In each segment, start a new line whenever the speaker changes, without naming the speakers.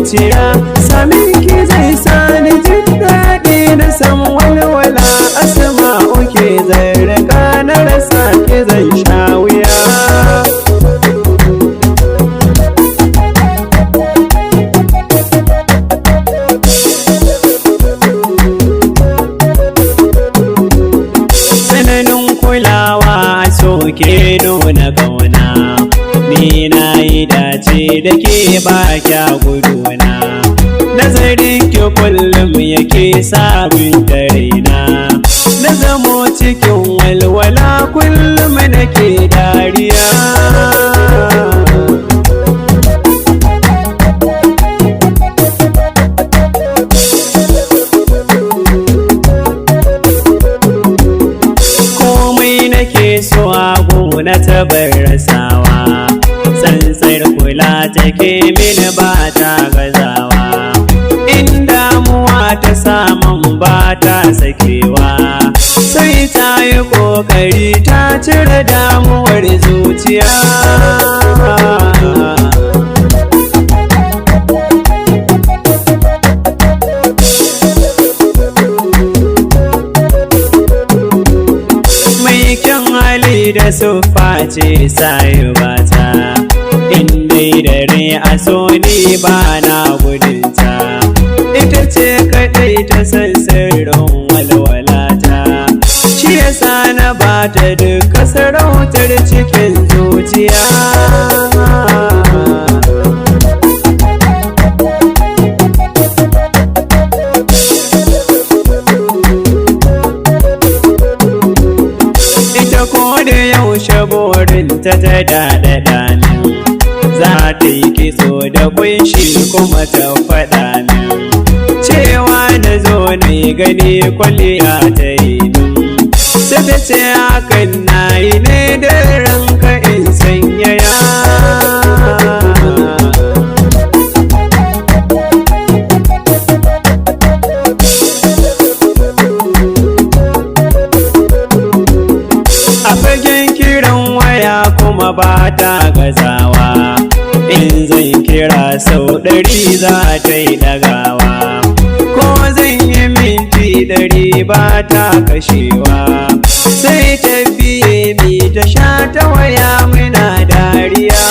zuciya, samin ki zai sani jin daɗi na san walwala. Asma'u ke zarraka na rasa ki zan sha wuya. Tsananin kulawa soke nuna kauna, ni na yi dace da ke ba kya guduna. Nazarin ki kullum yake sabin raina, na zamo cikin walwala kullum nake dariya. Komai nake so a gona ta bar rasawa, tsantsar kula take mini ba ta gazawa. In damuwa ta samun ba ta sakewa, sai ta yi ƙoƙari ta cire damuwar zuciya. Mai kyan hali da siffa ce sayubata, in dai dare a so ni ba na gudunta. Ita ce kaɗai ta san sirrin walwalata, shi yasa na bata duka sarautar cikin zuciya. Ita ko da yaushe burinta ta daɗaɗa min, za ta yi kitso da kunshi kuma ta faɗa min cewa na zo na gani kwalliya ta yi min. Sai ta ce hakan na yi ne da ranka in sanyaya. A fagen kiran waya kuma ba ta gazawa, in zan kira sau 100 za ta yi ɗagawa. Ko zan yi minti 100 ba ta kashewa, sai ta biye mi ta sha ta waya muna dariya.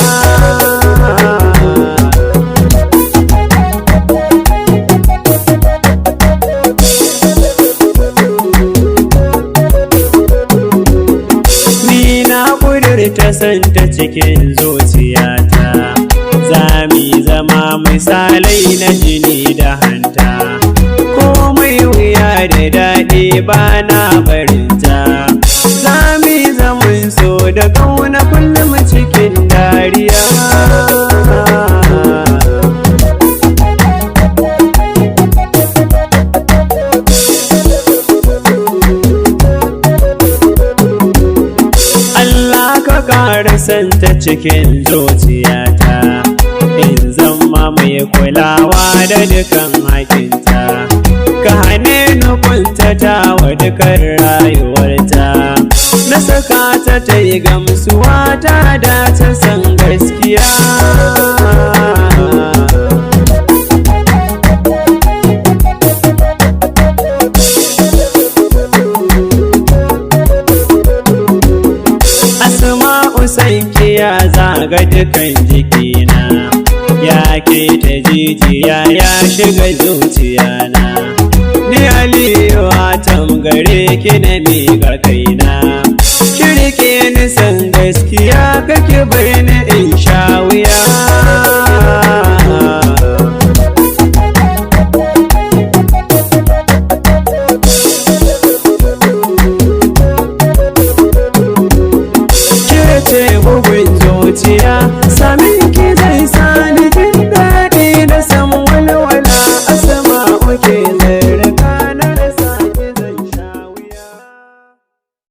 Ni na ƙudurta santa cikin zuciyata, za mu zama misalai na jini da hanta. Komai wuya da daɗi ba na barinta, za mu zaman so da ƙauna kullum cikin dariya. Allah ka ƙara santa cikin zuciyata, in zama mai kulawa da dukan hakinta. Ka hane ni kuntata wa dukan rayuwarta, na saka ta ta yi gamsuwa ta da ta san gaskiya. Asma'u sanki ya zaga dukan jikina, ya ke ta jijiya ya shiga zuciyana. Ni Aliyu Atam gare ki na miƙa kaina, ki rike ni san gaskiya kake bar ni in sha wuya. Ke ce bugun zuciya, samin ki